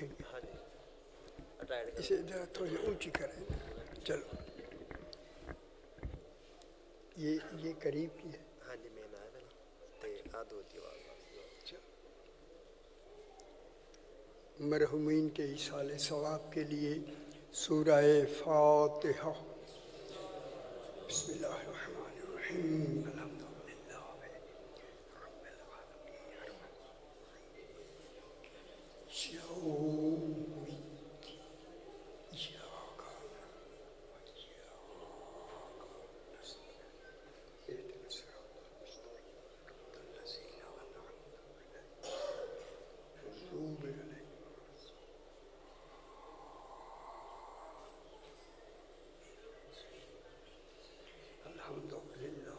رکھیں گے. اسے ذرا تھوڑی اونچی کریں. چلو یہ قریب کی ہے. ہاں جی میں نہ تے آدھو دی آواز. مرحومین کے ایصال ثواب کے لیے سورہ فاتحہ. بسم اللہ الرحمن الرحیم. الحمدللہ رب العالمین یوم الدین ایاک نعبد و ایاک نستعین اهدنا الصراط المستقیم صراط الذین انعمت علیہم غیر المغضوب علیہم. الحمدللہ.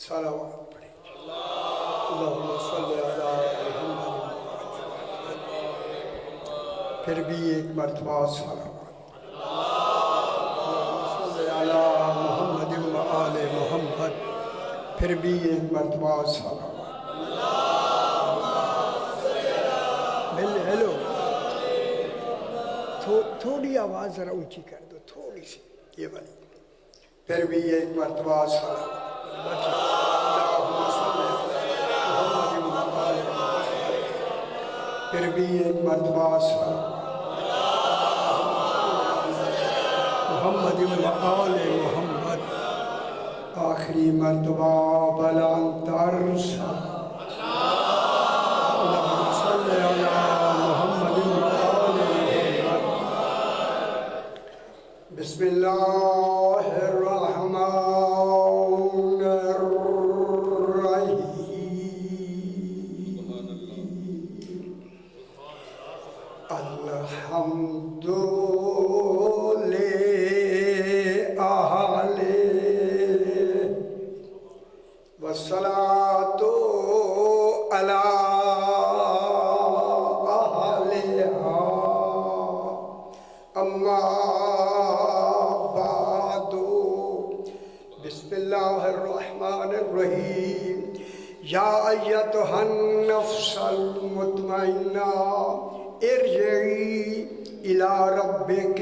صلوات پڑھیں. اللہم صلی علی محمد. پھر بھی ایک مرتبہ صلوات. اللہم صلی علی محمد و آل محمد. پھر بھی ایک مرتبہ صلوات. ہیلو تھوڑی آواز ذرا اونچی کر دو، تھوڑی سی یہ والی. پھر بھی ایک مرتبہ صلوات. اللہم صلی علی محمد و آل محمد. پھر بھی ایک مرتبہ صلوات. محمد و آل محمد. آخری مرتبہ بلند تر صلوات. اللہم صلی علی محمد و آل محمد. بسم اللہ الرحمن الرحیم. الحمد للہ والصلاة علی اہلہا. اما بعد. بسم اللہ الرحمن الرحیم. یا ایتھا النفس المطمئنہ ارجعی الی ربک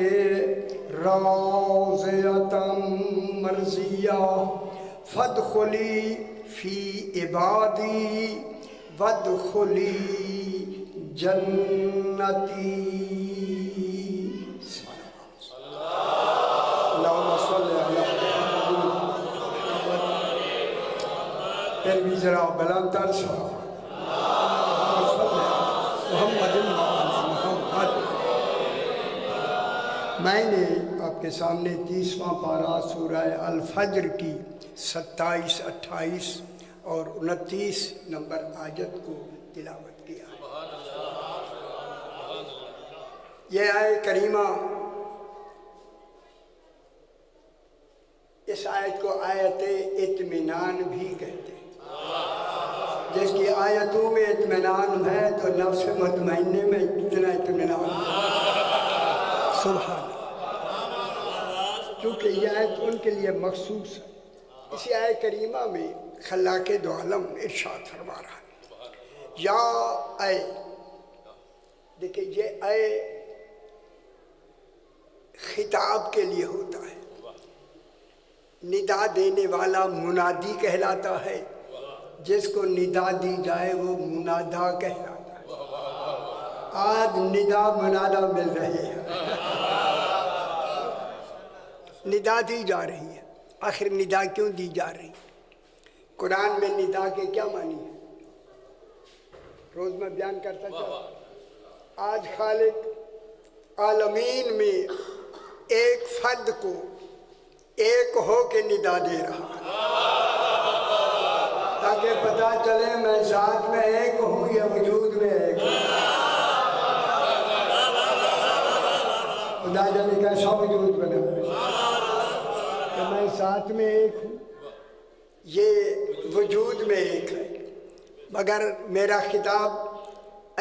راضیۃ مرضیہ فادخلی فی عبادی وادخلی جنتی. اللہم صلی علی محمد. پھر بھی ذرا بلند تر صلوات. محمد محمد. میں نے آپ کے سامنے 30واں پارہ سورہ الفجر کی 27، 28 اور 29 نمبر آیت کو تلاوت کیا. یہ آیت کریمہ، اس آیت کو آیت اطمینان بھی کہتے ہیں. جس کی آیتوں میں اطمینان ہے تو نفس مطمئنہ میں کتنا اطمینان ہے. سبحان اللہ. چونکہ یہ آیت ان کے لیے مخصوص ہے. اسی آیت کریمہ میں خلاق دو عالم ارشاد فرما رہا ہے یا اے. دیکھیں یہ اے خطاب کے لیے ہوتا ہے. ندا دینے والا منادی کہلاتا ہے. جس کو ندا دی جائے وہ منادا کہلاتا ہے. آج ندا منادا مل رہے ہیں. ندا دی جا رہی ہے. آخر ندا کیوں دی جا رہی ہے؟ قرآن میں ندا کے کیا معنی ہے؟ روز میں بیان کرتا چلا. آج خالق عالمین میں ایک فرد کو ایک ہو کے ندا دے رہا ہے تاکہ پتہ چلے میں ذات میں ایک ہوں یا وجود میں ایک ہوں. خدا جانے کیسا وجود بنا کہ میں ذات میں ایک ہوں، یہ وجود میں ایک ہے. مگر میرا خطاب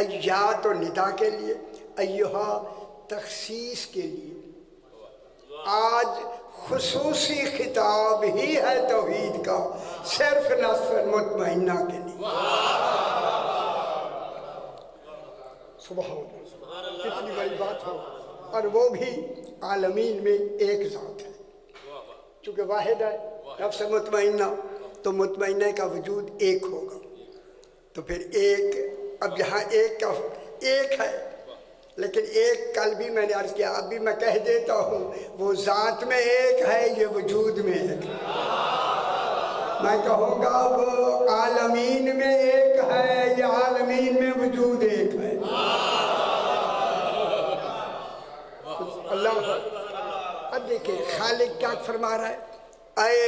ایات و ندا کے لیے، ایہا تخصیص کے لیے. آج خصوصی خطاب ہی ہے توحید کا، صرف نفس مطمئنہ کے لیے. सुबह कितनी बड़ी बात हो। और वो भी आलमीन में एक ज़ात है, चूँकि वाहिद है नफ्स मुतमइन्ना, तो मुतमइन्ना का वजूद एक होगा। तो फिर एक, अब जहाँ एक का एक है, लेकिन एक कल भी मैंने अर्ज़ किया, अब भी मैं कह देता हूँ, वो ज़ात में एक है, ये वजूद में एक है। मैं कहूँगा वो आलमीन में एक है, ये आलमीन में वजूद एक है। अल्लाह। अब देखिए खालिक क्या फरमा रहा है, आए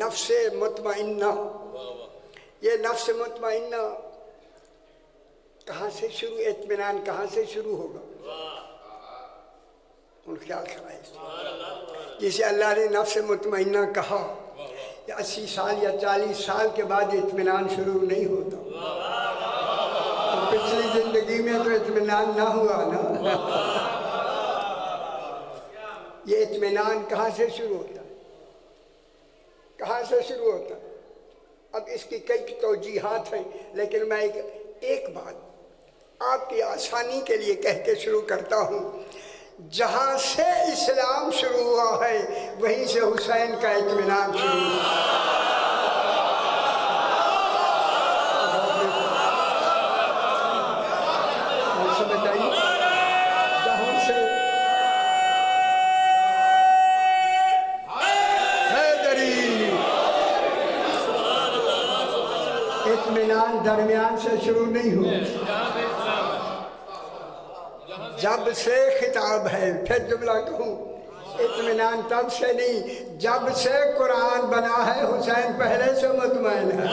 नफ्से मुतमइन्ना। ये नफ्स मुतमइन्ना कहाँ से शुरू, इत्मीनान कहाँ से शुरू होगा? उन ख्याल कराए जिसे अल्लाह ने नफ्स मुतमइन्ना कहा, 80 साल या 40 साल के बाद इत्मीनान शुरू नहीं होता। तो पिछली जिंदगी में तो इत्मीनान ना हुआ ना। ये इत्मीनान कहाँ से शुरू होता है? कहाँ से शुरू होता है? अब इसकी कई तौजीहात हैं, लेकिन मैं एक बात आपकी आसानी के लिए कह के शुरू करता हूँ। जहाँ से इस्लाम शुरू हुआ है, वहीं से हुसैन का इत्मीनान शुरू हुआ। बताइए, जहाँ से इत्मीनान दरमियान से शुरू नहीं हुआ, जब से खिताब है। फिर जुमला कहूँ, इत्मीनान तब से नहीं, जब से कुरान बना है, हुसैन पहले से मुतमईन है।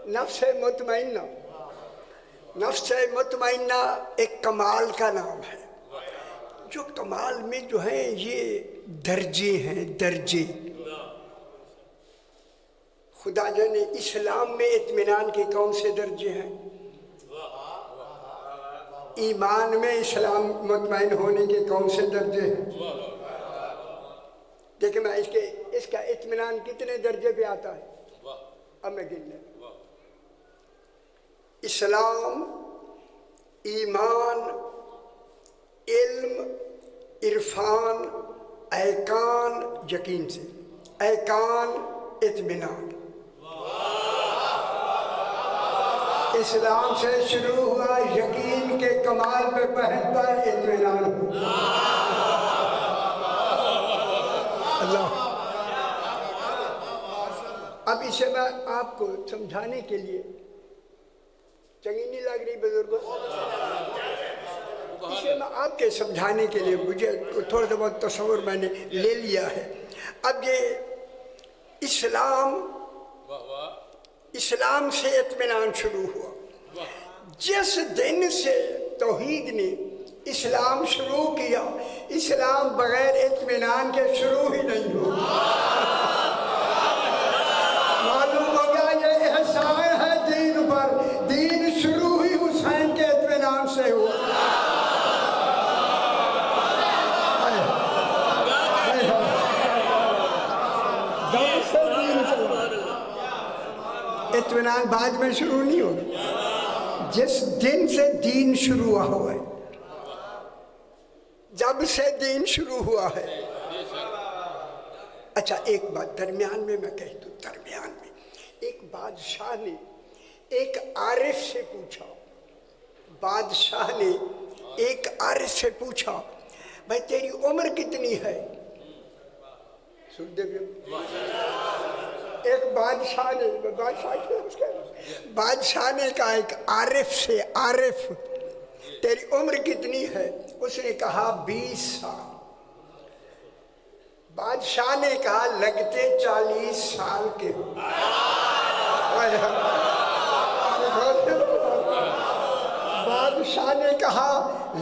नफ्स मुतमईन्ना, नफ्स मुतमईन्ना एक कमाल का नाम है। जो कमाल में जो है ये दर्जे हैं, दर्जे। खुदा जाने इस्लाम में इत्मीनान के कौन से दर्जे हैं? ईमान में इस्लाम मुतमईन होने के कौन से दर्जे हैं? देखिए मैं इसका इत्मीनान कितने दर्जे पे आता है, अब मैं गिन लें। इस्लाम, ईमान, इल्म, इरफान, ऐकान, यकीन से ऐकान, इत्मीनान। इस्लाम से शुरू हुआ, यकीन के कमाल पे पहुंच पर इत्मीनान हुआ। अल्लाह। अब इसे मैं आपको समझाने के लिए, चंगी नहीं लग रही बुजुर्गों, इसे मैं आपके समझाने के लिए, मुझे थोड़ा सा बहुत तस्वर मैंने ले लिया है। अब ये इस्लाम से इत्मीनान शुरू हुआ। जिस दिन से तौहीद ने इस्लाम शुरू किया, इस्लाम बगैर इत्मीनान के शुरू ही नहीं हुआ। मालूम हो गया ये एहसान है दीन पर, दीन शुरू ही हुसैन के इत्मीनान से हुआ। इत्मीनान बाद में शुरू नहीं होगा, जिस दिन से दीन शुरू हुआ है, जब से दीन शुरू हुआ है। अच्छा एक बात दरमियान में मैं कह दूं, दरमियान में एक बादशाह ने एक आरिफ से पूछा, बादशाह ने एक आरिफ से पूछा, भाई तेरी उम्र कितनी है? सुन दे, एक बादशाह ने कहा एक आरिफ से, आरिफ तेरी उम्र कितनी है? उसने कहा 20 साल। बादशाह ने कहा लगते 40 साल के हो। बादशाह ने कहा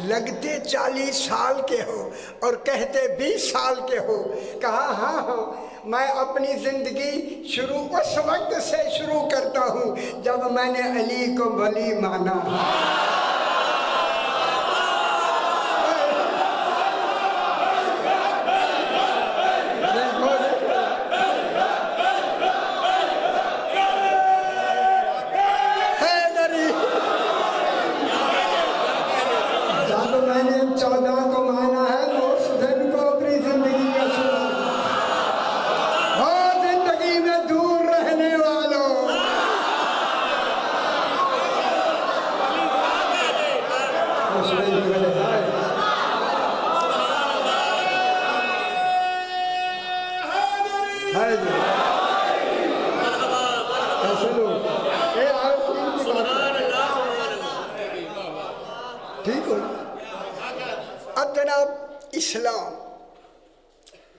लगते 40 साल के हो और कहते 20 साल के हो। कहा हाँ हाँ, मैं अपनी जिंदगी शुरू उस वक्त से शुरू करता हूँ जब मैंने अली को वली माना। میں نے 14 کو مانا ہے تو اس دن کو اپنی زندگی کا سنا ہو زندگی میں دور رہنے والوں ایسے لوگ ٹھیک ہو. اب جناب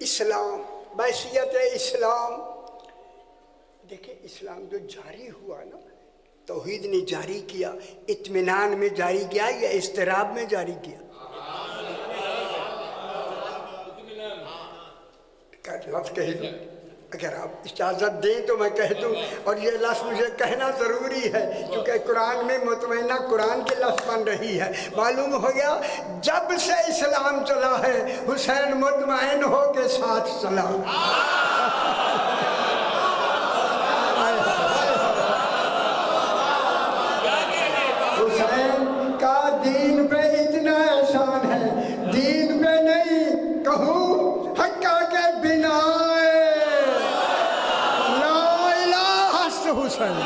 اسلام بحیثیت اسلام دیکھیں اسلام جو جاری ہوا نا توحید نے جاری کیا اطمینان میں جاری کیا یا اضطراب میں جاری کیا؟ لفظ کہہ دوں اگر آپ اجازت دیں تو میں کہہ دوں اور یہ لفظ مجھے کہنا ضروری ہے کیونکہ قرآن میں مطمئنہ قرآن کی لفظ بن رہی ہے. معلوم ہو گیا جب سے اسلام چلا ہے حسین مطمئن ہو کے ساتھ چلا. حسین کا دین پہ اتنا احسان ہے دین پہ نہیں کہوں حقہ کے بنا حسین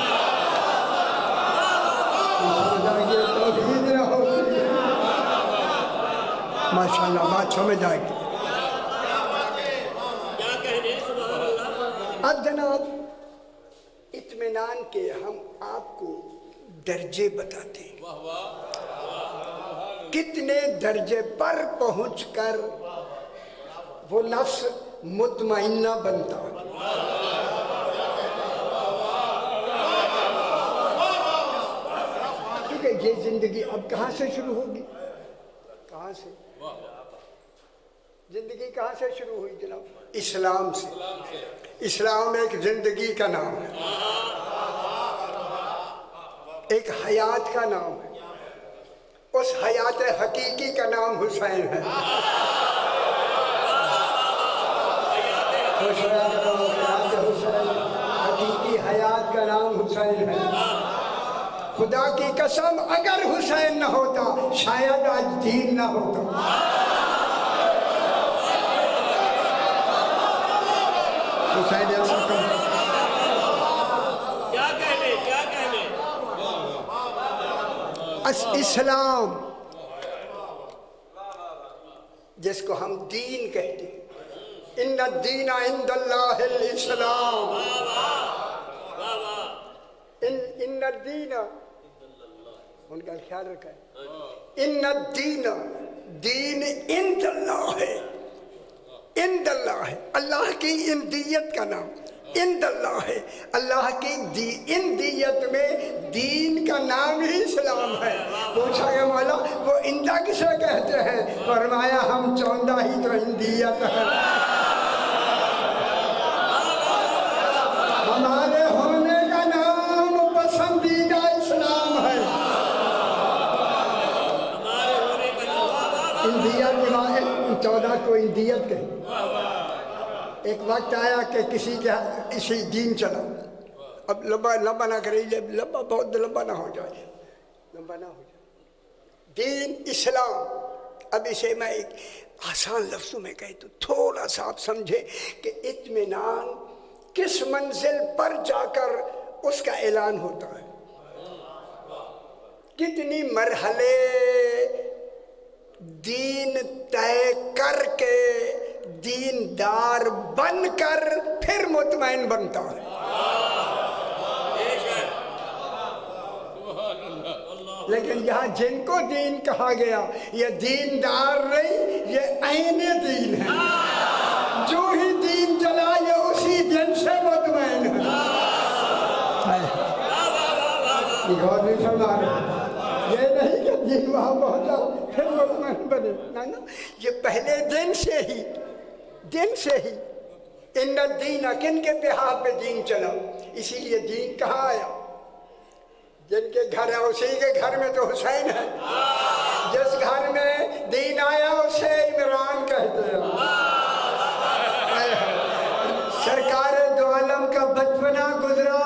ماشاءاللہ بات سمجھ آئے گی. اب جناب اطمینان کے ہم آپ کو درجے بتاتے ہیں کتنے درجے پر پہنچ کر وہ نفس مطمئنہ بنتا ہے. یہ زندگی اب کہاں سے شروع ہوگی کہاں سے زندگی کہاں سے شروع ہوئی جناب اسلام سے. اسلام ایک زندگی کا نام ہے ایک حیات کا نام ہے اس حیات حقیقی کا نام حسین ہے. حقیقی حیات کا نام حسین ہے. خدا کی قسم اگر حسین نہ ہوتا شاید آج دین نہ ہوتا. حسین ایسا کیا کہنے اسلام جس کو ہم دین کہتے ہیں ان الدین عند اللہ الاسلام ان الدین ان کا خیال رکھا ہے ان الدین دین عند اللہ ہے عند اللہ ہے اللہ کی اندیت کا نام عند اللہ ہے اللہ کی اندیت میں دین کا نام ہی اسلام ہے. پوچھا گیا مولا وہ اندہ کسے کہتے ہیں فرمایا ہم چوندہ ہی تو اندیت ہے ہمارے ہونے کا نام پسندیدہ اسلام ہے. اندیت کی بات 14 کو اندیت کہیں. ایک وقت آیا کہ کسی کے اسی دین چلا اب لمبا نہ کرے لمبا بہت لمبا نہ ہو جائے دین اسلام. اب اسے میں ایک آسان لفظوں میں کہتا ہوں تھوڑا سا آپ سمجھے کہ اطمینان کس منزل پر جا کر اس کا اعلان ہوتا ہے کتنی مرحلے دین طے کر کے دیندار بن کر پھر مطمئن بنتا ہے. لیکن یہاں جن کو دین کہا گیا یہ دیندار نہیں یہ عین دین ہے. جو ہی دین چلا یہ اسی دن سے مطمئن ہے. غور نہیں فرما رہے یہ نہیں کہ دین وہاں پہنچا پھر مطمئن بنے نا یہ پہلے دن سے ہی ان الدین کن کے بہار پہ دین چلا. اسی لیے دین کہاں آیا جن کے گھر ہے اسی کے گھر میں تو حسین ہے. جس گھر میں دین آیا اسے عمران کہتے ہیں. سرکار دو عالم کا بچپنا گزرا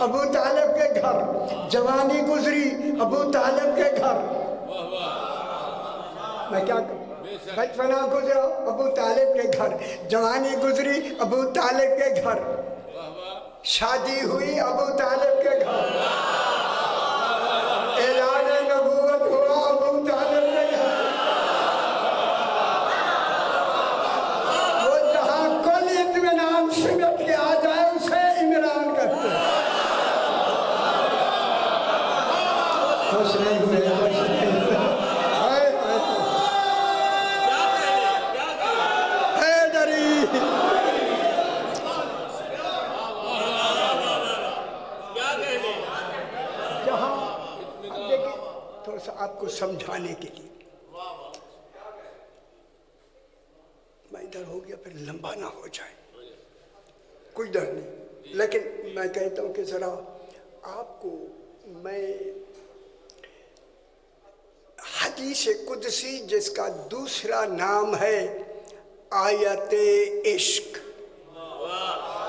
ابو طالب کے گھر جوانی گزری ابو طالب کے گھر मैं क्या करूँ? बचपना गुजरा अबू तालिब के घर, जवानी गुजरी अबू तालिब के घर, शादी हुई अबू तालिब के घर, ऐलान नबूवत हुआ अबू तालिब के घर। वो जहाँ कुल इत्मीनान सिमट के आ जाए उसे इमरान करते हैं। खुश नहीं हुए, खुश नहीं हुए। हाय हाय हैदरी। जहाँ अब देखिए थोड़ा सा आपको समझाने के लिए, मैं इधर हो गया फिर लंबा ना हो जाए, कोई डर नहीं, लेकिन मैं कहता हूँ कि जरा आपको मैं हदीस कुदसी जिसका दूसरा नाम है आयत इश्क,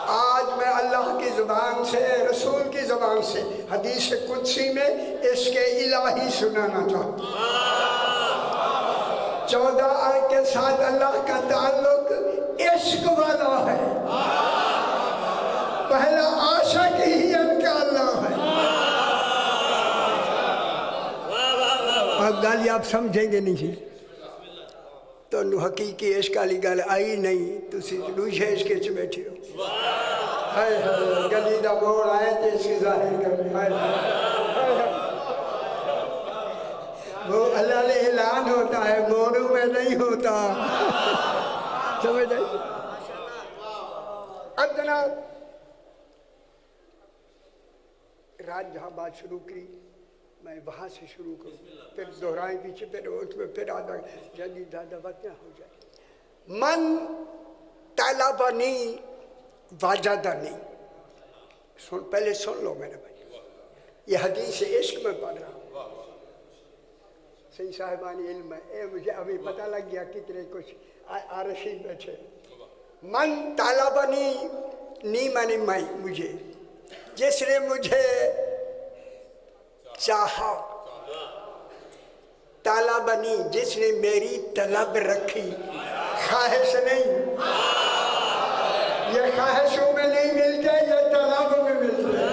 आज मैं अल्लाह की ज़ुबान से, रसूल की ज़ुबान से हदीस कुदसी में इश्क इलाही सुनाना चाहता हूँ। 14 आयत के साथ अल्लाह का ताल्लुक इश्क वाला है। पहला आशिक ही उनका अल्लाह है। अब गाली आप समझेंगे नहीं जी, तो हकीकी इश्क वाली गल आई नहीं, तुसी दूसरे इश्क च बैठे हो। हाय हाय गली दा मोड़ आए तो इसकी जाहिर कर, हाय हाय। वो अल्लाह ने ऐलान होता है, मोड़ों में नहीं होता। समझ आई? अब जनाब रात जहाँ बात शुरू की, मैं वहाँ से शुरू करूँ, फिर दोहराएं पीछे, फिर उसमें फिर आधा जल्दी ज़्यादा वक्त ना हो जाए। मन तलबनी वाजदनी, सुन पहले सुन लो मेरे भाई, ये हदीस इश्क में पढ़ रहा हूँ। सही साहिबानी इल्म है, मुझे अभी पता लग गया कितने कुछ आरशी बैठे। मन तलबनी नी मानी मैं, मुझे जिसने मुझे चाहा, तालाबनी जिसने मेरी तलब रखी, ख्वाहिश नहीं, ये ख्वाहिशों में नहीं मिलते, ये तलब में मिलते।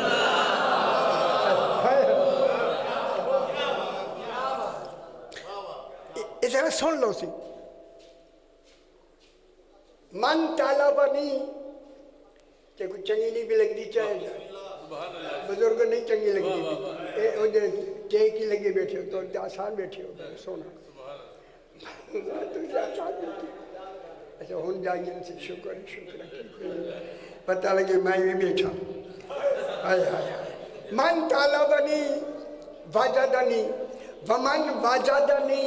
इधर सुन लो सी, मन तालाबनी ते कुछ चंगी नहीं भी लगती, चाहे बुजुर्ग नहीं चंगी लगती, टे की लगी बैठे हो तो आसान बैठे हो, सोना तुझे आसान बैठी। अच्छा हूँ जाएंगे इनसे शुक्र शुक्र, पता लगे मैं भी बैठा। हाय हाय हाय। मन तालाबनी वाजदनी, वमन वाजदनी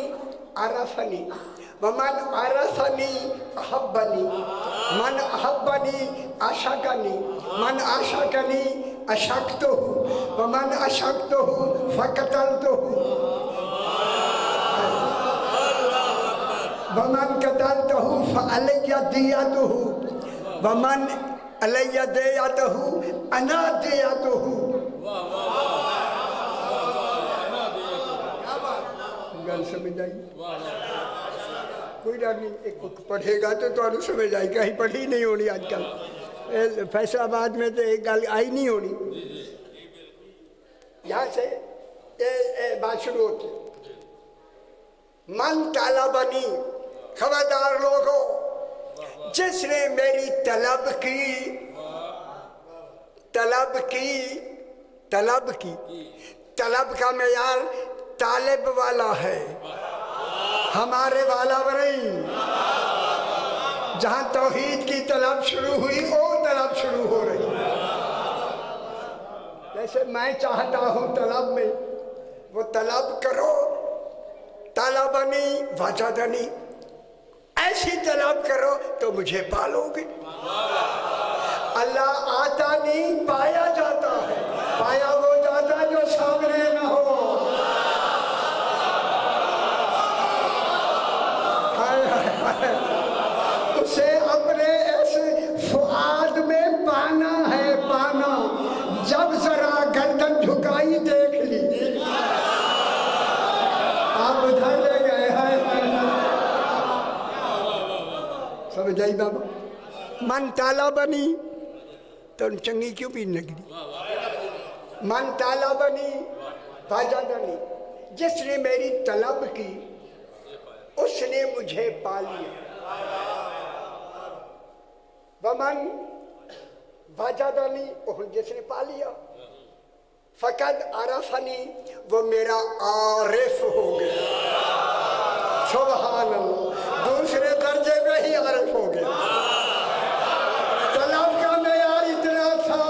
आरफनी, वमन आरफनी अहब्बनी, मन अहब्बनी आशाकनी, मन आशाकनी अशक्तहु, वमन अशक्तहु फकतलतहु, वमन कतलतहु फअलैया दियतहु, वमन अलैया दियतहु अना दियतहु। गल समझ आई? कोई डर नहीं, एक पढ़ेगा तो तुम्हें समझ आई, कहीं पढ़ी नहीं होनी आजकल। फैसलाबाद में तो एक गल आई नहीं होनी, यहाँ से बात शुरू होती। मन तालाबनी, खबरदार लोगों, जिसने मेरी तलब की, तलब की, तलब की, तलब का मेयार तालिब वाला है, हमारे वाला नहीं। जहाँ तौहीद की तलब शुरू हुई वो तलब शुरू हो रही है। जैसे मैं चाहता हूँ तलब में, वो तलब करो, तलबनी वजदनी, ऐसी तलब करो तो मुझे पालोगे। अल्लाह आता नहीं, पाया जाता है। पाया वो जाता है जो सामने न हो। उसे अपने ऐसे फुआद में पाना है, पाना। जब जरा गर्दन झुकाई देख ली, आप उधर ले गए हैं। जाई बाबा मन ताला बनी तो चंगी क्यों भी लगनी मन ताला बनी बाजा बनी जिसने मेरी तलब की उसने मुझे पा लिया वमन वाजदनी जिसने पा लिया फकद अरफनी वो मेरा आरिफ हो गया सुभान अल्लाह दूसरे दर्जे में ही आरिफ हो गया तलब का मेयार इतना था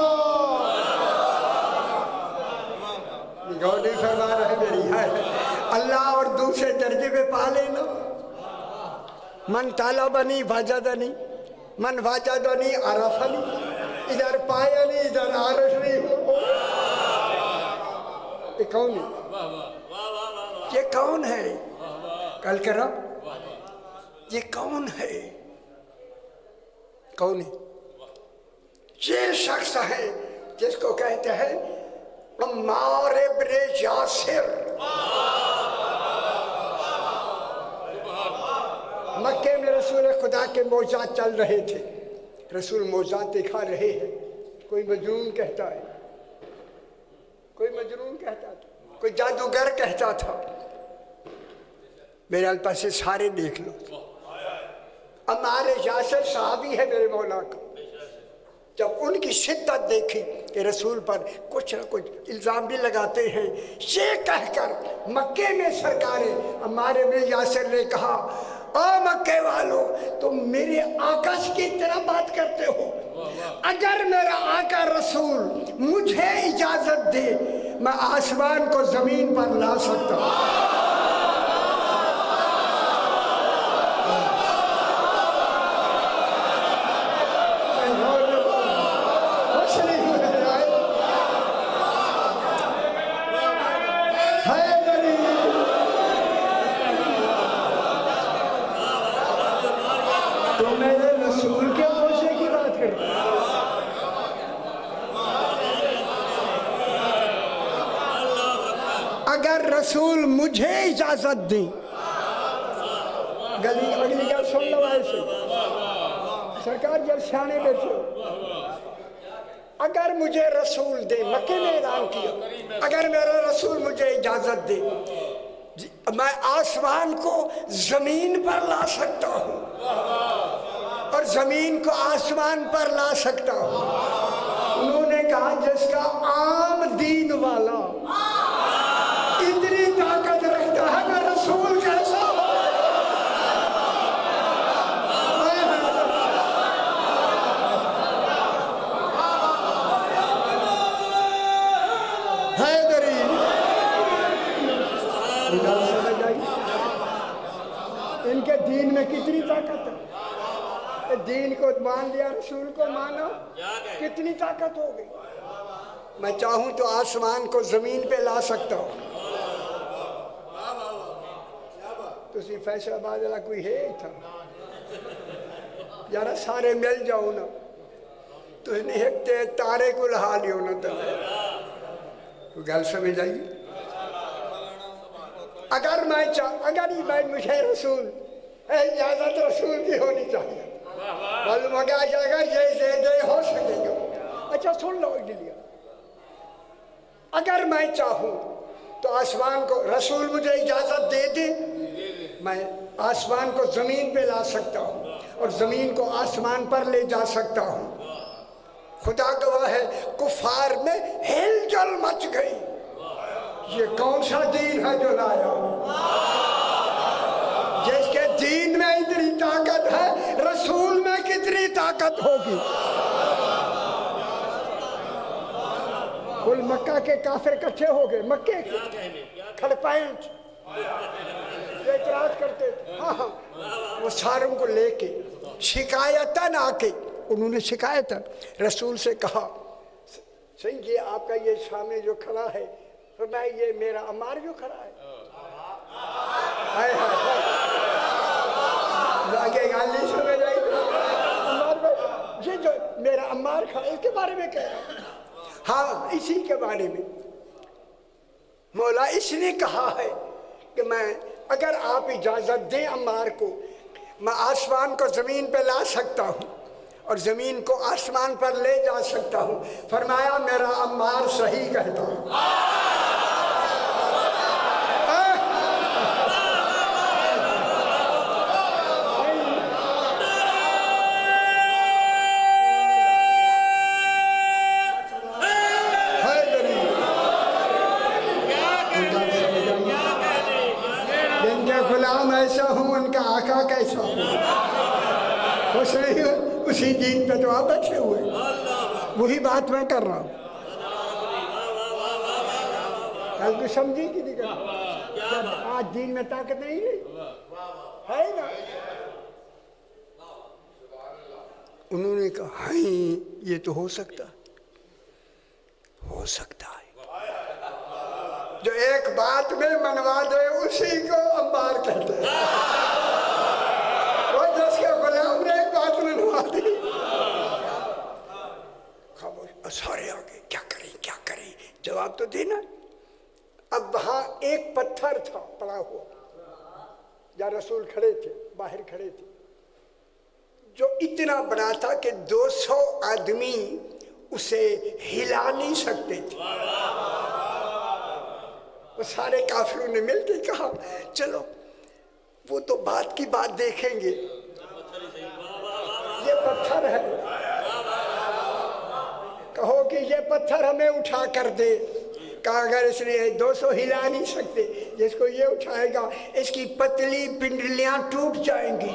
गौरी फरमा रहे मेरी है अल्लाह और दूसरे दर्जे में पा लेना मन ताला बनी वाजदनी मन वाजदनी अरफनी इधर पाया नहीं इधर आरफ नहीं हो ये कौन है ये कौन है कल करो ये कौन है कौन है ये शख्स है जिसको कहते हैं अम्मार इब्ने यासिर मक्के में रसूल खुदा के मौजात चल रहे थे रसूल मौजात दिखा रहे हैं कोई मजनून कहता है कोई मजनून कहता था कोई जादूगर कहता था मेरे पास से सारे देख लो हमारे यासिर साहबी है मेरे मौला का जब उनकी शिद्दत देखी कि रसूल पर कुछ न कुछ इल्ज़ाम भी लगाते हैं ये कहकर मक्के में सरकारे हमारे में यासिर ने कहा ओ मक्के वालों तुम मेरे आका की तरह बात करते हो अगर मेरा आका रसूल मुझे इजाजत दे मैं आसमान को जमीन पर ला सकता हूँ अगर रसूल मुझे इजाजत दी गली अगली गल सुन लो ऐसे सरकार जब सियाने बैठे अगर मुझे रसूल दे मक्के में ऐलान किया अगर मेरा रसूल मुझे इजाजत दे मैं आसमान को जमीन पर ला सकता हूँ और जमीन को आसमान पर ला सकता हूँ उन्होंने कहा जिसका आम दीन वाला इतनी ताकत रखता है मैं रसूल कैसा हैदरी इनके दीन में कितनी ताकत है दीन को मान लिया रसूल को मानो कितनी ताकत हो गई मैं चाहूं तो आसमान को जमीन पे ला सकता हूं तुसी फैसलाबाद वाला कोई है था यार सारे मिल जाओ ना तो एक तारे को लहा लियो ना तो गल समझ आई अगर मैं मुझे रसूल इजाजत रसूल की होनी चाहिए मालूम हो गया अगर जैसे दे हो सकेगा अच्छा सुन लो लिया अगर मैं चाहूं तो आसमान को रसूल मुझे इजाजत दे दे मैं आसमान को जमीन पे ला सकता हूँ और जमीन को आसमान पर ले जा सकता हूँ खुदा गवाह है कुफार में हिलचल मच गई ये कौन सा दीन है जो लाया जिसके दीन में इतनी ताकत है रसूल में कितनी ताकत होगी कुल मक्का के काफिर इकट्ठे हो गए मक्के के खड़पाइंट एतराज करते थे हाँ वो सारों को लेके शिकायतन आके उन्होंने शिकायतन रसूल से कहा सही ये आपका ये सामने जो खड़ा है तो मैं ये मेरा अम्मार जो खड़ा है आगे गाली समझ आई ये जो मेरा अम्मार खड़ा इसके बारे में कह रहा हूँ हाँ इसी के बारे में मौला इसने कहा है कि मैं अगर आप इजाजत दें अम्मार को मैं आसमान को ज़मीन पे ला सकता हूँ और ज़मीन को आसमान पर ले जा सकता हूँ। फरमाया मेरा अम्मार सही कहता है। जिनके गुलाम ऐसा हूँ उनका आका कैसा हूँ, खुश नहीं हो उसी दीन पे तो आप बैठे हुए, वही बात मैं कर रहा हूँ। कल को समझी कि नहीं कर, आज दीन में ताकत नहीं रही है ना। उन्होंने कहा हाँ ये तो हो सकता है, हो सकता है। जो एक बात में मनवा दे उसी को अम्बार कहते हैं। वो जिसके गुलाम ने एक बात मनवा दी, खामोश सारे आगे क्या करें जवाब तो देना। अब वहां एक पत्थर था पड़ा हुआ, जहाँ रसूल खड़े थे, बाहर खड़े थे, जो इतना बड़ा था कि 200 आदमी उसे हिला नहीं सकते थे। वो सारे काफिरों ने मिलकर कहा चलो वो तो बात की बात देखेंगे, ये पत्थर है, कहो कि ये पत्थर हमें उठा कर दे। कहा अगर इसने 200 हिला नहीं सकते, जिसको ये उठाएगा इसकी पतली पिंडलियां टूट जाएंगी।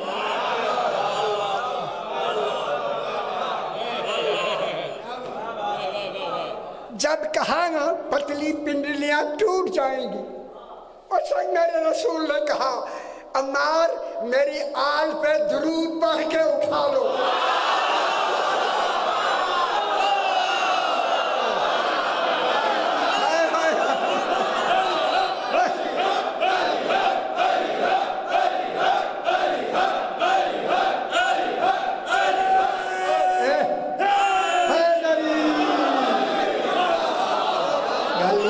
जब कहा ना पतली पिंडलियां टूट जाएंगी, और संग मेरे रसूल ने कहा अम्मार मेरी आल पे दुरूद पढ़ के उठा लो।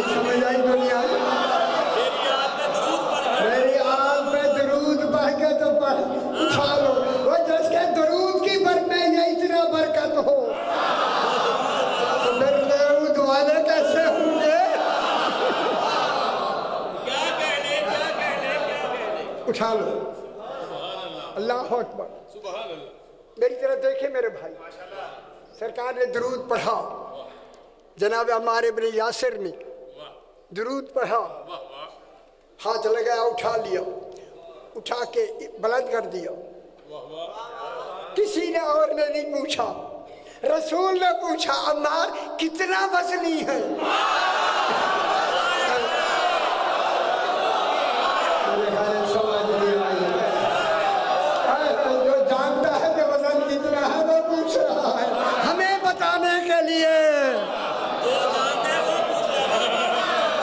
समझ आई दुनिया, मेरी आल पे दरूद पढ़ के तो उठा लो। वो जिसके दरूद की बर में ये इतना बरकत हो तो फिर दरूद वाले कैसे होंगे? उठा लो। अल्लाह अकबर। मेरी तरफ देखे मेरे भाई, सरकार ने दरूद पढ़ा, जनाब अम्मार इब्न यासिर ने दुरूद पढ़ा, हाथ लगाया, उठा लिया, उठा के बुलंद कर दिया। किसी ने और ने नहीं पूछा, रसूल ने पूछा अम्मार कितना वजनी है? जो जानता है कि वजन कितना है वो पूछ रहा है हमें बताने के लिए।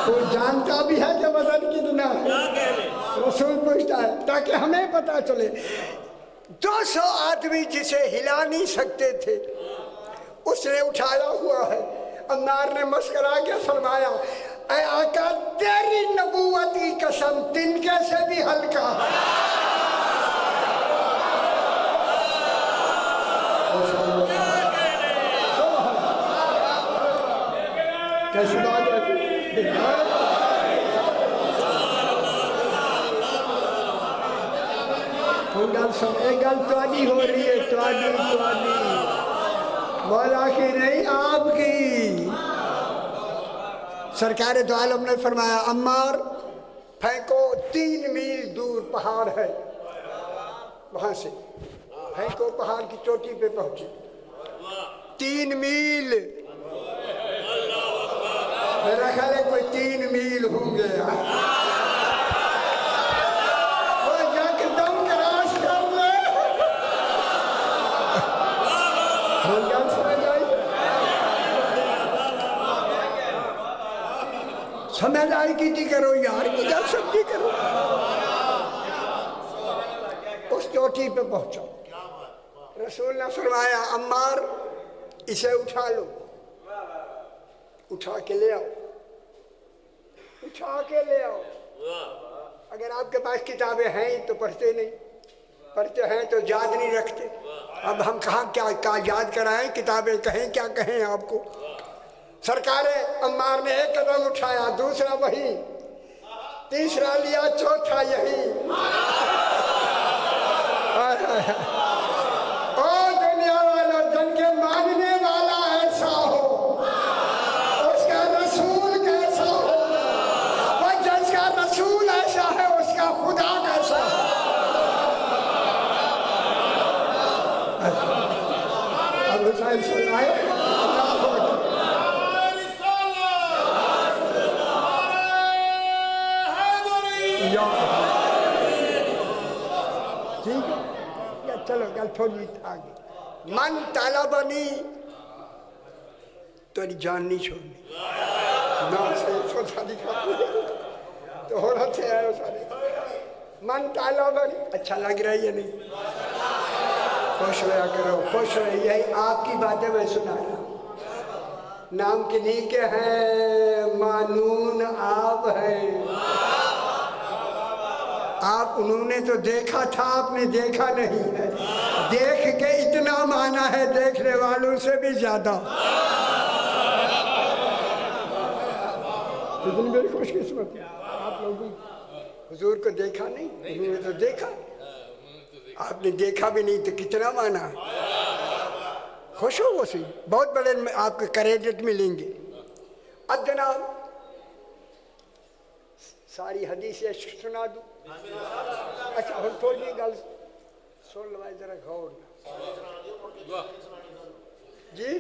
वो जानता भी है कि वजन कितना है, रसूल पूछता है ताकि हमें पता चले। 200 आदमी जिसे हिला नहीं सकते थे उसने उठाया हुआ है। अम्मार ने मस्करा के फरमाया ऐ आका तेरी नबूवत की कसम तिनके से भी हल्का है। कैसी बात है? एक गल तुआडी हो रही है, तुआडी मौला की नहीं आपकी। सरकार दो आलम ने फरमाया अम्मार फेंको, 3 मील दूर पहाड़ है, वहां से फेंको, पहाड़ की चोटी पे पहुंचे। 3 मील, मेरा ख्याल है कोई 3 मील होंगे। वो यकदम क्रॉस कर ले। समझदारी की करो यार, की गल सब्जी करो। उस चोटी पे पहुंचो, रसूल ने फरमाया अम्मार इसे उठा लो, उठा के ले आओ, उठा के ले आओ। अगर आपके पास किताबें हैं तो पढ़ते नहीं, پڑھتے ہیں تو یاد نہیں رکھتے. اب ہم کہاں کیا یاد کرائیں, کتابیں کہیں کیا کہیں آپ کو. سرکار عمار نے ایک قدم اٹھایا, دوسرا وہی, تیسرا لیا, چوتھا یہی. او دنیا والوں, جن کے ماننے والا ایسا ہو, اس کا رسول کیسا ہو, وہ جس کا رسول ایسا ہے اس کا خدا کیسا ہے. اب حسین سنائے, اللہ اکبر. ٹھیک ہے, چلو گل تھوڑی آگے. من طلبنی, تیری جان نہیں چھوڑنی. نہ سے سوچا دکھا تو ہونا چاہیے سارے. من طلبنی, اچھا لگ رہا ہے یا نہیں؟ خوش ہوا کرو, خوش ہو. یہی آپ کی باتیں میں سنا رہا ہوں. نام کنہیں کے ہیں, مانون آپ ہیں. آپ انہوں نے تو دیکھا تھا, آپ نے دیکھا نہیں ہے. دیکھ کے اتنا مانا ہے, دیکھنے والوں سے بھی زیادہ. اتنی بڑی خوش قسمت آپ لوگوں. حضور کو دیکھا نہیں, انہوں نے تو دیکھا. آپ نے دیکھا بھی نہیں تو کتنا مانا. خوش ہو وہ سی, بہت بڑے آپ کے کریڈٹ ملیں گے. اب جناب ساری حدیثیں سنا دوں. اچھا ہم تھوڑی گل سن لو ذرا غور. جی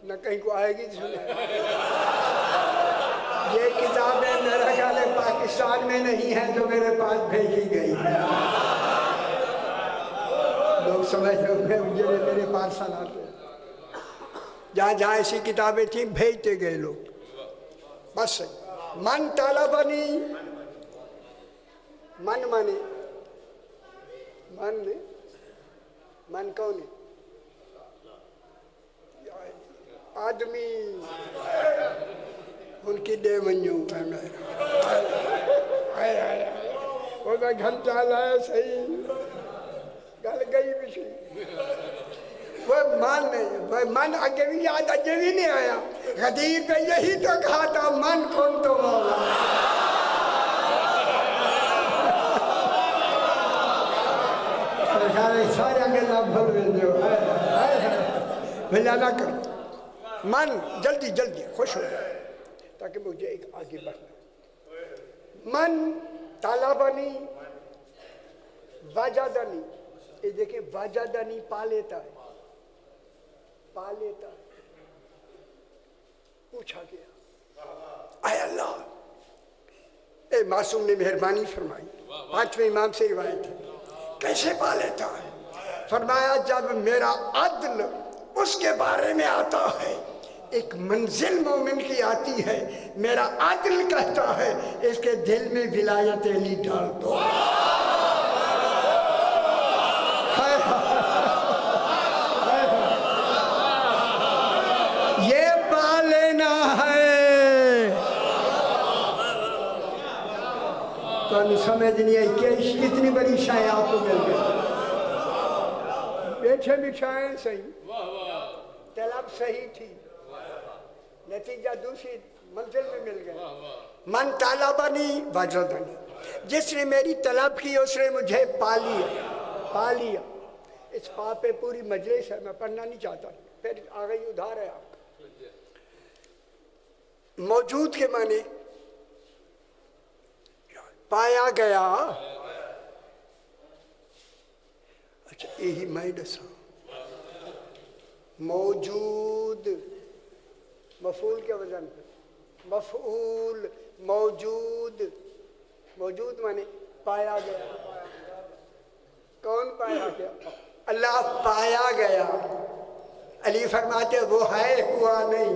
نہ کہیں کو آئے گی سنا. یہ کتابیں میرا خیال ہے پاکستان میں نہیں ہیں جو میرے پاس بھیجی گئی ہے. لوگ سمجھ رہے ہیں میرے پارسل آتے ہیں. جہاں جہاں ایسی کتابیں تھیں بھیجتے گئے لوگ. بس من طلبنی, من مانے من کون ہے؟ آدمی. ان کی دے ونجوں ہے میرا. وہ میں گھنٹہ لائے صحیح گل گئی بھی. وہ من اگے بھی یاد اگے بھی نہیں آیا. غدیر پہ یہی تو کہا تھا, من کون تو مولا. سارے گلا بھول جو بھلا نہ کرو. من جلدی جلدی خوش ہو جائے تاکہ مجھے ایک آگے بڑھنا. من طلبنی وجدنی. یہ دیکھیں وجدنی پا لیتا ہے, پا لیتا ہے. پوچھا گیا اے اللہ, اے معصوم نے مہربانی فرمائی. پانچویں امام سے روایت ہے, کیسے پا لیتا ہے؟ فرمایا جب میرا عدل اس کے بارے میں آتا ہے. ایک منزل مومن کی آتی ہے, میرا عدل کہتا ہے اس کے دل میں ولایت علی ڈال دو. یہ پا لینا ہے. تو ہمیں سمجھ نہیں آئی کہ کتنی بڑی شاید آپ کو مل گئی. بیٹھے بچھائیں صحیح, طلب صحیح تھی, نتیجہ دوسری منزل میں مل گیا. من طلبنی وجدنی, جس نے میری طلب کی اس نے مجھے پا لیا. اس پا پہ پوری مجلس ہے, میں پڑھنا نہیں چاہتا, پھر آگئی ادھار ہے آپ کا. موجود کے معنی پایا گیا. اچھا یہی میں دسا. موجود مفعول کے وزن پہ, مفعول موجود. موجود مانے پایا گیا. کون پایا گیا؟ اللہ پایا گیا. علی فرماتے وہ ہے, ہوا نہیں.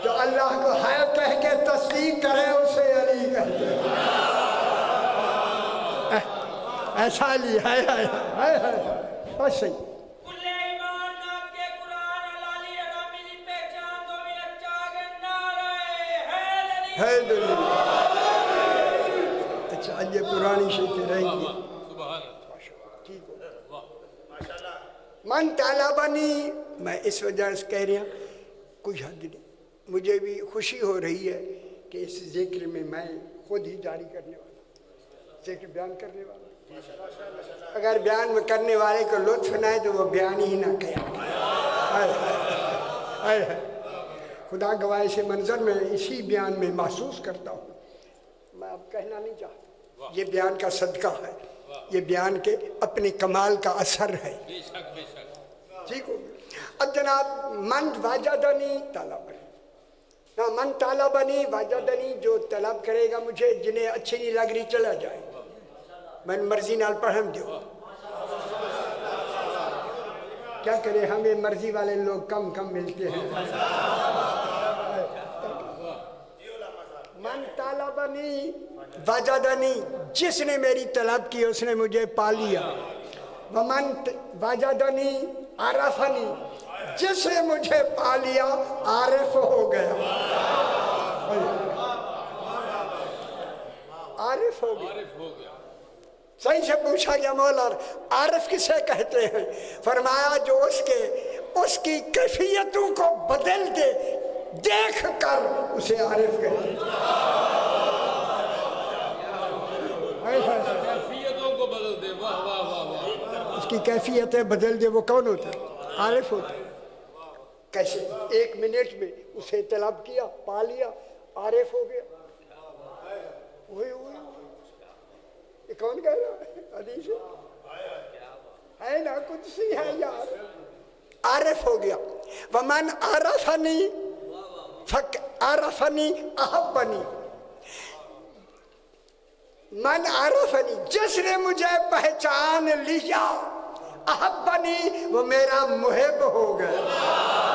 جو اللہ کو ہے کہہ کے تصدیق کرے اسے علی کہتے ہیں. ایسا علی ہے. بس صحیح. آج یہ پرانی شیخیں رہیں گی ٹھیک ہو من طالبانی میں اس وجہ سے کہہ رہا کوئی حد نہیں مجھے بھی خوشی ہو رہی ہے کہ اس ذکر میں میں خود ہی جاری کرنے والا ذکر بیان کرنے والا اگر بیان میں کرنے والے کو لطف نہ ہے تو وہ بیان ہی نہ کیا خدا گواہ سے منظر میں اسی بیان میں محسوس کرتا ہوں میں اب کہنا نہیں چاہتا یہ بیان کا صدقہ ہے یہ بیان کے اپنے کمال کا اثر ہے ٹھیک ہو اب جناب من وجدنی طلبنی من طلبنی وجدنی جو طلب کرے گا مجھے جنہیں اچھی نہیں لگ رہی چلا جائے میں مرضی نال پڑھم دیو کیا کرے ہمیں مرضی والے لوگ کم کم ملتے ہیں من طلبنی وجدنی جس نے میری طلب کی اس نے مجھے پا لیا ومن وجدنی عرفنی جس نے مجھے پا لیا عارف ہو گیا عارف ہو گیا صحیح سے پوچھا گیا مولا عارف کسے کہتے ہیں فرمایا جو اس کی کیفیتوں کو بدل دے دیکھ کر اسے عارف کہتے ہیں کیفیتوں کو بدل دے واہ واہ واہ واہ اس کی کیفیتیں بدل دے وہ کون ہوتا ہے عارف ہوتا ہے کیسے 1 منٹ میں اسے طلب کیا پا لیا عارف ہو گیا وہی یہ کون کہہ رہا ہے حدیث ہے نا قدسی ہے یار عارف ہو گیا ومن عرفنی عرفنی احبنی من عرفنی جس نے مجھے پہچان لیا احبنی وہ میرا محب ہو گیا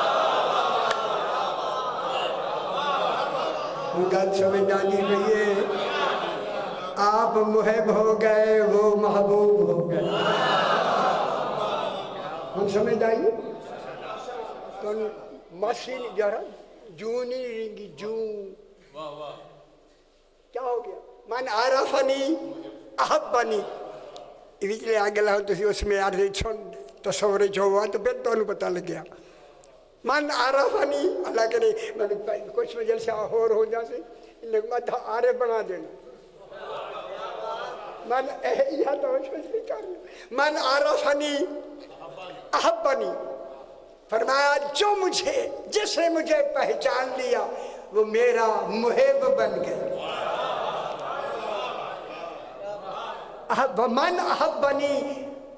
گل سمجھ آنی رہیے آپ محب ہو گئے وہ محبوب ہو گئے ہم سمجھ آئیے تو ماشین جرا جون ہی رنگی جون کیا ہو گیا من عرفنی احبنی وچلے آگے لاؤ تو اس میں آدھے چھوڑ تصور جو ہوا تو پھر تو انہوں پتہ لگ گیا من عرفنی اللہ کرے کچھ وجہ سے اور ہو جاسے لگمت عارف بنا دینا من یہ تو من عرفنی احبنی فرمایا جو مجھے جس نے مجھے پہچان لیا وہ میرا محب بن گیا من احبنی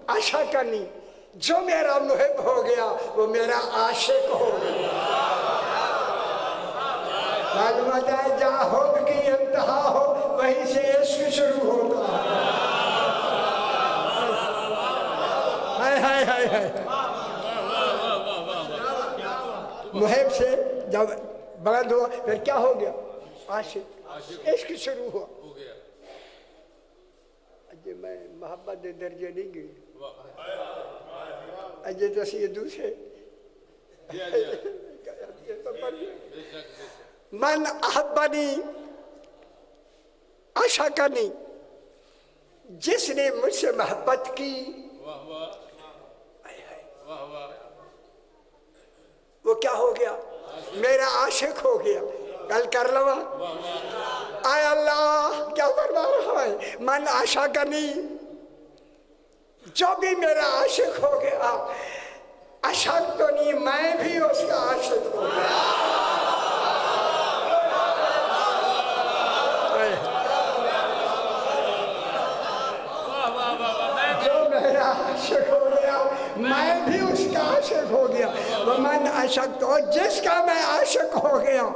عاشقنی جو میرا محب ہو گیا وہ میرا عاشق ہو گیا معلومات ہے جہاں حب کی انتہا ہو وہیں سے عشق شروع ہوتا ہے محب سے جب بلند ہوا پھر کیا ہو گیا عاشق عشق شروع ہوا اجے میں محبت دے درجے نہیں گئی اجے تو یہ دوسرے من احبنی عاشقنی جس نے مجھ سے محبت کی وہ کیا ہو گیا میرا عاشق ہو گیا کل کر لوا آئے اللہ کیا فرما رہا ہے من عاشقنی جو بھی میرا عاشق ہو گیا عاشق تو نہیں میں بھی اس کا عاشق ہو گیا جو میرا عاشق ہو گیا میں بھی اس کا عاشق ہو گیا ومن عاشق تو جس کا میں عاشق ہو گیا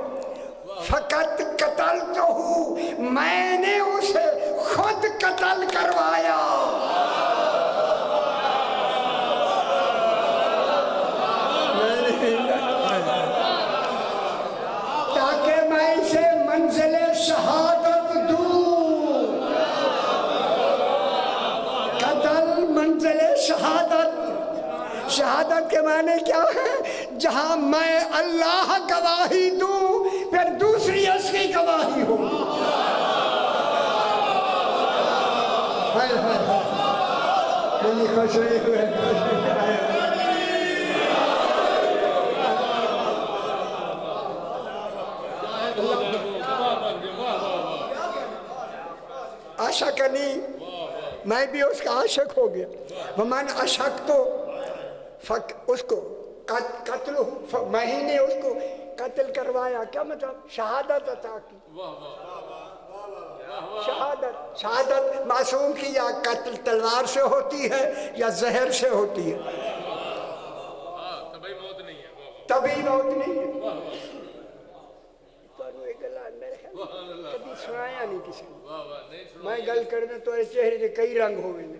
فقط قتل تو ہوں میں نے اسے خود قتل کروایا تاکہ میں اسے منزل شہادت دوں قتل منزل شہادت شہادت کے معنی کیا ہے جہاں میں اللہ گواہی دوں پھر دوسری اس کی گواہی ہو خوش نہیں ہوئے عاشقنی میں بھی اس کا عاشق ہو گیا ومن عشق تو اس کو قتل میں ہی نے اس کو قتل کروایا کیا مطلب شہادت عطا کی شہادت معصوم کی یا قتل تلوار سے ہوتی ہے یا زہر سے ہوتی ہے تبھی موت نہیں ہے کبھی سنایا نہیں کسی نے میں گل کرنے تو چہرے کے کئی رنگ ہوئے ہیں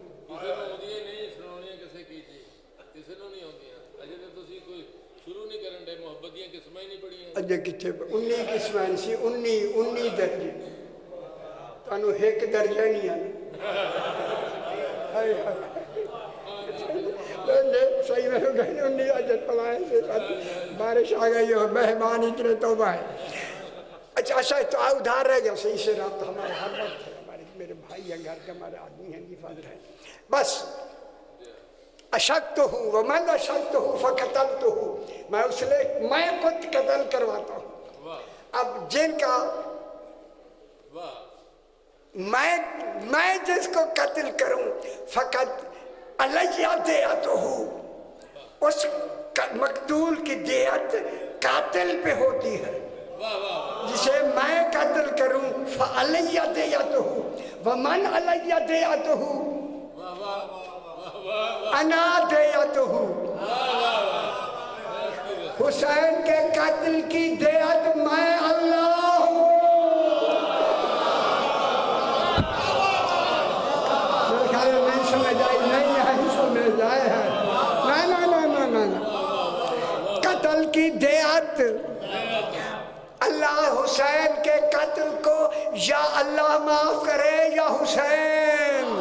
اجے کتنے 19 قسمیں سی 19 درجے تانو ایک درجہ نہیں آنا صحیح میں کہنے 19 اجت پلائیں سے بارش آ گئی اور مہمان اتنے توبہ ہے اچھا تو ادھار رہ گیا صحیح سے رابطہ ہمارے ہر وقت ہے ہمارے میرے بھائی ہیں گھر کے ہمارے آدمی ہیں حفاظت ہے بس اشکت ہوں ومن اشکت ہوں فقتلت ہوں میں خود قتل کرواتا ہوں اب جن کا میں جس کو قتل کروں فقط علیہ دیت ہوں اس مقتول کی دیت قاتل پہ ہوتی ہے جسے میں قتل کروں فعلیہ دیتہ ومن علیہ دیتہ انا دیتہ حسین کے قتل کی دیت میں اللہ ہوں میرے خیال میں نہیں سمجھ آئی نہیں ہے سمجھ آئے ہے قتل کی دیت اللہ حسین کے قتل کو یا اللہ معاف کرے یا حسین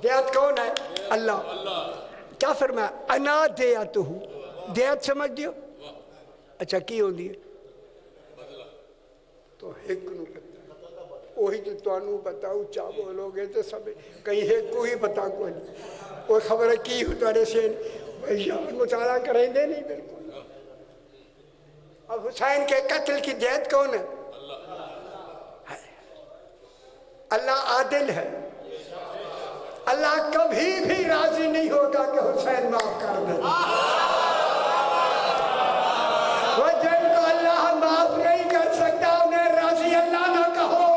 دیت کون ہے اللہ کیا فرمایا انا دیت ہوں دیت سمجھ دیو اچھا کی ہوں دی تو ایک نو وہی تو توانو بتاؤ چاہ بولو گے تو سب کہیں ہے کوئی بتا کوئی نہیں وہ خبر کی ہوتا سے مطالعہ کریں دے نہیں بالکل اب حسین کے قتل کی دیت کون ہے اللہ عادل ہے اللہ کبھی بھی راضی نہیں ہوگا کہ حسین معاف کر دے وہ جن کو اللہ معاف نہیں کر سکتا انہیں راضی اللہ نہ کہو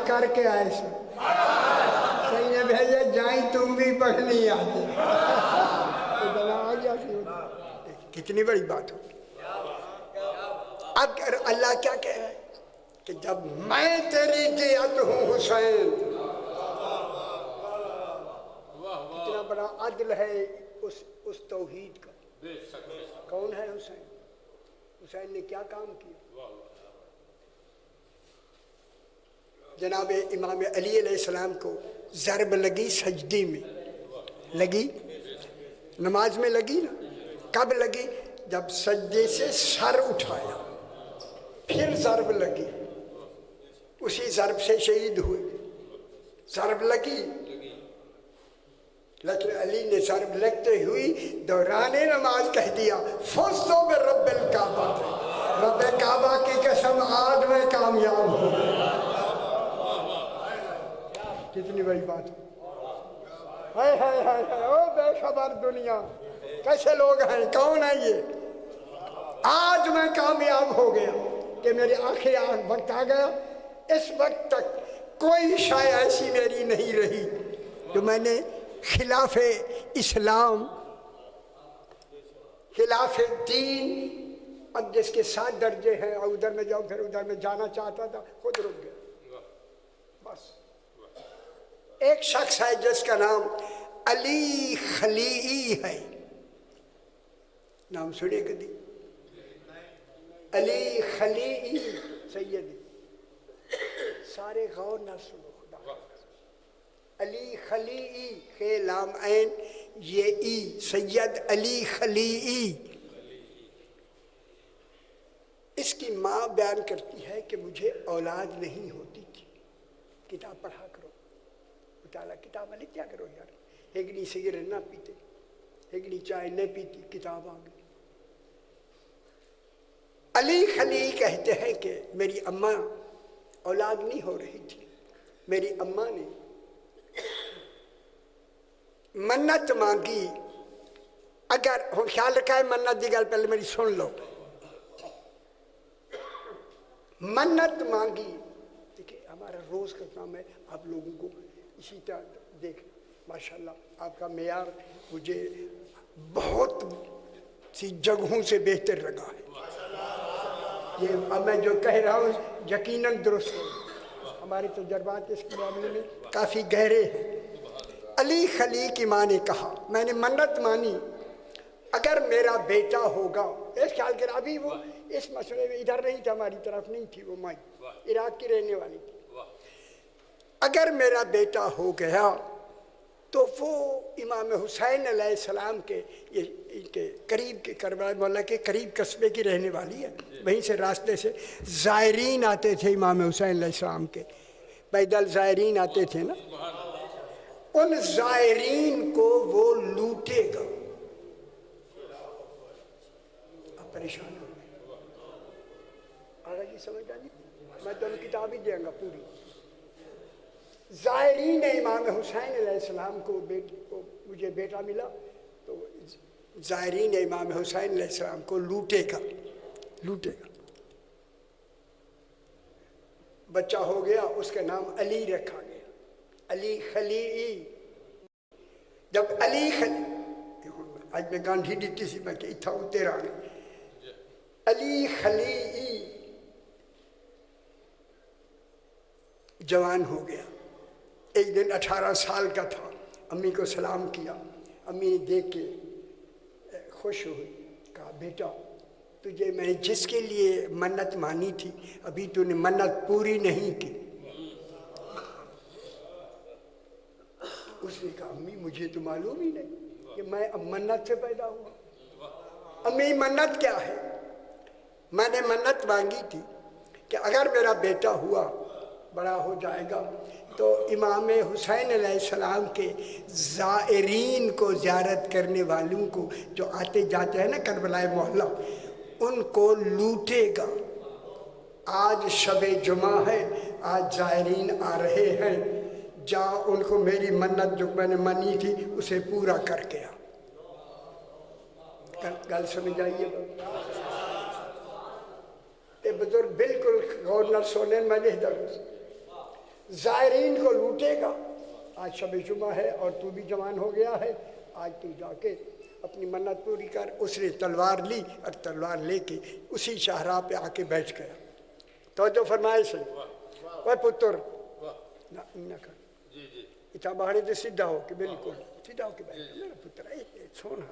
کر کے آئے سے صحیح نے بھیجے جائیں تم بھی پڑھنی آتی کتنی بڑی بات ہو اب اللہ کیا کہہ رہا ہے کہ جب میں تیری دیت ہوں حسین کتنا بڑا عدل ہے اس توحید کا کون ہے حسین حسین نے کیا کام کیا جناب امام علی علیہ السلام کو ضرب لگی سجدی میں لگی نماز میں لگی نا کب لگی جب سجدے سے سر اٹھایا پھر ضرب لگی اسی ضرب سے شہید ہوئے ضرب لگی لیکن علی نے ضرب لگتے ہوئی دوران نماز کہہ دیا فزتو برب الکعبہ رب کعبہ کی قسم آج میں کامیاب ہوں کتنی بڑی بات ہے او بے خبر دنیا कैसे लोग हैं, कौन है ये? आज मैं कामयाब हो गया कि मेरे आखिरी वक्त आ गया। इस वक्त तक कोई शाय ऐसी मेरी नहीं रही जो मैंने खिलाफ इस्लाम, खिलाफ दीन, अब जिसके 7 दर्जे हैं और उधर में जाओ फिर उधर में जाना चाहता था, खुद रुक गया। बस एक शख्स है जिसका नाम अली खलीई है, नाम सुने कभी? अली खलीई सैयदी, सारे गौर ना सुनो खुदा। अली खलीई, खे लाम ऐन ये ई, सैयद अली खलीई। इसकी माँ बयान करती है कि मुझे औलाद नहीं होती थी, किताब पढ़ा करो, मुताला किताब वाले क्या करो यार, हेगनी सिगरेट ना पीते, हेगनी चाय न पीती, किताब आ गई। अली खली कहते हैं कि मेरी अम्मा औलाद नहीं हो रही थी, मेरी अम्मा ने मन्नत मांगी। अगर हम ख्याल रखा है मन्नत की गल पहले मेरी सुन लो। मन्नत मांगी, देखिए हमारा रोज का काम है आप लोगों को इसी तरह देख, माशाल्लाह आपका मेयार मुझे बहुत सी जगहों से बेहतर लगा है। ये अब मैं जो कह रहा हूँ यकीनन दुरुस्त है, हमारे तजर्बात इसके मामले में काफ़ी गहरे हैं। अली खली की माँ ने कहा, मैंने मन्नत मानी अगर मेरा बेटा होगा, इस ख्याल कर अभी वो इस मसले में इधर नहीं था, हमारी तरफ नहीं थी, वो माई इराक की रहने वाली थी। अगर मेरा बेटा हो गया तो वो इमाम हुसैन अलैहिस्सलाम के ये इनके करीब के करबला मोहल्ला के करीब कस्बे की रहने वाली है, वहीं से रास्ते से ज़ायरीन आते थे इमाम हुसैन अलैहिस्सलाम के, पैदल ज़ायरीन आते थे ना, उन ज़ायरीन को वो लूटेगा। अब परेशान हो गए, आगे की समझ आ गई? मैं तो किताब ही देंगा पूरी। ज़ायरीन इमाम हुसैन अलैहिस्सलाम को मुझे बेटा मिला तो ज़ायरीन इमाम हुसैन अलैहिस्सलाम को लूटेगा। बच्चा हो गया, उसका नाम अली रखा गया, अली खली। जब अली खली, आज मैं गांधी दी सी मैं कि इतना उतेरा नहीं, अली खली जवान हो गया। एक दिन 18 साल का था, अम्मी को सलाम किया, अम्मी ने देख के खुश हुई, कहा बेटा तुझे मैंने जिसके लिए मन्नत मानी थी अभी तूने मन्नत पूरी नहीं की। उसने कहा अम्मी मुझे तो मालूम ही नहीं कि मैं अब मन्नत से पैदा हुआ। अम्मी मन्नत क्या है? मैंने मन्नत मांगी थी कि अगर मेरा बेटा हुआ, बड़ा हो जाएगा तो इमाम हुसैन अलैहिस्सलाम के ज़ायरीन को ज़ियारत करने वालों को जो आते जाते हैं ना करबला मोहल्ला, उनको लूटेगा। आज शब जुमा है, आज ज़ायरीन आ रहे हैं, जा उनको मेरी मन्नत जो मैंने मानी थी उसे पूरा करके आ। गल समझ आइए बुजुर्ग, बिल्कुल गवर्नर सोने मैंने ज़ायरीन को लूटेगा। आज शब जुमा है और तू भी जवान हो गया है, आज तू जाके अपनी मन्नत पूरी कर। उसने तलवार ली और तलवार लेके उसी शाहराह पे आके बैठ गया। तो जो फरमाए से वह पुत्र ना कर, इतना बाहर से सीधा हो के, बिल्कुल सीधा हो के बैठ गया। मेरा पुत्र सोना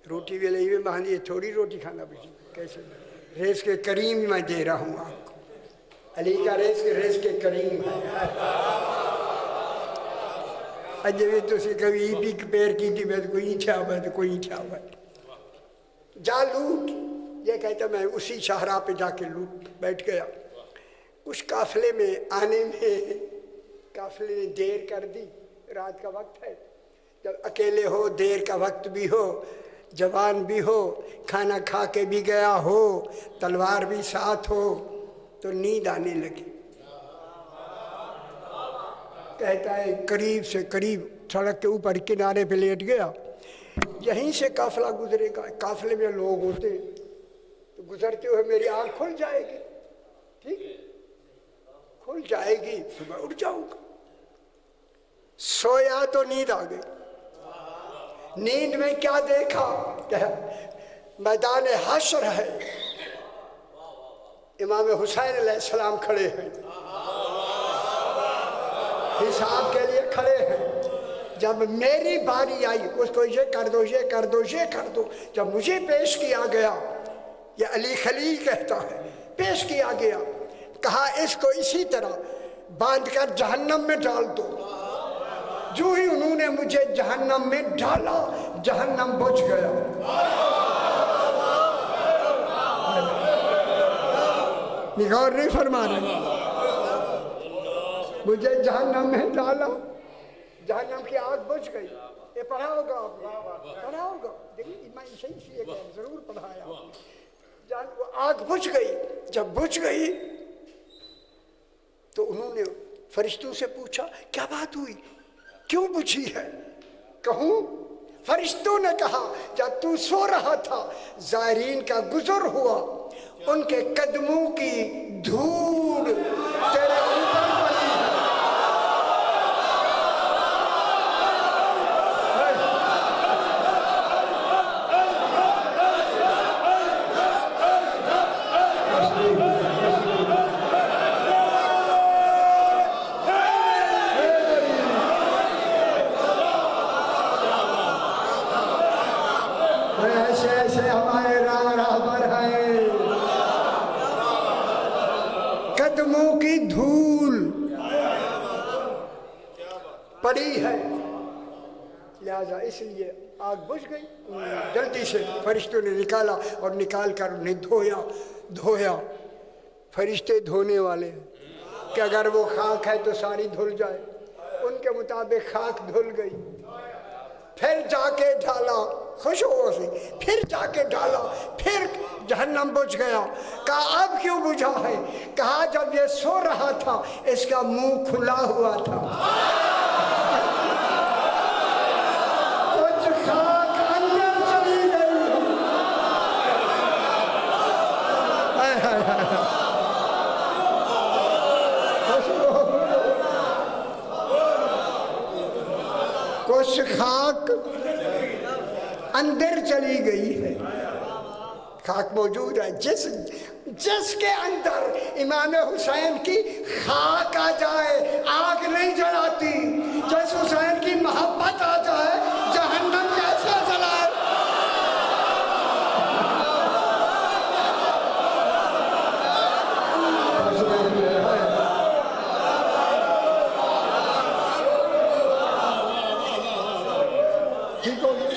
रोटी भी ले बांधी, थोड़ी रोटी खाना भी कैसे, रेस के करीम मैं दे रहा हूँ आपको, अली का रेस के करीम है। अजय भी तुझे कभी भी पैर की थी, मैं कोई छावा तो कोई छावा जा लूट, ये कहता मैं उसी शाहराह पे जाके लूट बैठ गया। उस काफिले में आने में काफिले ने देर कर दी, रात का वक्त है, जब अकेले हो, देर का वक्त भी हो, जवान भी हो, खाना खा के भी गया हो, तलवार भी साथ हो, तो नींद आने लगी। कहता है करीब से करीब सड़क के ऊपर किनारे पे लेट गया। यहीं से काफिला गुजरेगा, काफिले में लोग होते तो गुजरते हुए मेरी आँख खुल जाएगी, ठीक है, खुल जाएगी, सुबह उठ जाऊंगा। सोया तो नींद आ गई, नींद में क्या देखा, मैदान हश्र है, इमाम हुसैन अलैहिस्सलाम खड़े हैं, हिसाब के लिए खड़े हैं। जब मेरी बारी आई, उसको ये कर दो, ये कर दो, ये कर दो, जब मुझे पेश किया गया, ये अली खलील कहता है, पेश किया गया, कहा इसको इसी तरह बांधकर जहन्नम में डाल दो। जो ही उन्होंने मुझे जहन्नम में डाला, जहन्नम बुझ गया। निगार नहीं फरमा रहे, मुझे जहन्नम में डाला, जहन्नम की आग बुझ गई। ये पढ़ा होगा आपने, पढ़ा होगा, देखिए मैं इसे जरूर पढ़ाया। वो आग बुझ गई, जब बुझ गई तो उन्होंने फरिश्तों से पूछा क्या बात हुई, क्यों बुझी है? कहूँ, फरिश्तों ने कहा जब तू सो रहा था, ज़ायरीन का गुज़र हुआ, उनके कदमों की धूल तेरे ऊपर पड़ी। ऐसे ऐसे हमारे राहबर हैं, कदमों की धूल पड़ी है, लिहाजा इसलिए आग बुझ गई। जल्दी से फरिश्तों ने निकाला और निकाल कर उन्हें धोया। फरिश्ते धोने वाले हैं कि अगर वो खाक है तो सारी धुल जाए, उनके मुताबिक खाक धुल गई। फिर जाके डाला खुशबू से, फिर जाके डाला, फिर जहन्नम बुझ गया। कहा अब क्यों बुझा है? कहा जब ये सो रहा था, इसका मुंह खुला हुआ था, कुछ खाक अंदर चली गई। कुछ खाक अंदर चली गई है, खाक मौजूद है। जिसके अंदर इमाम हुसैन की खाक आ जाए, आग नहीं जलाती। जिस हुसैन की मोहब्बत आ जाए, जहन्नम कैसे जलाए? ठीक हो गया।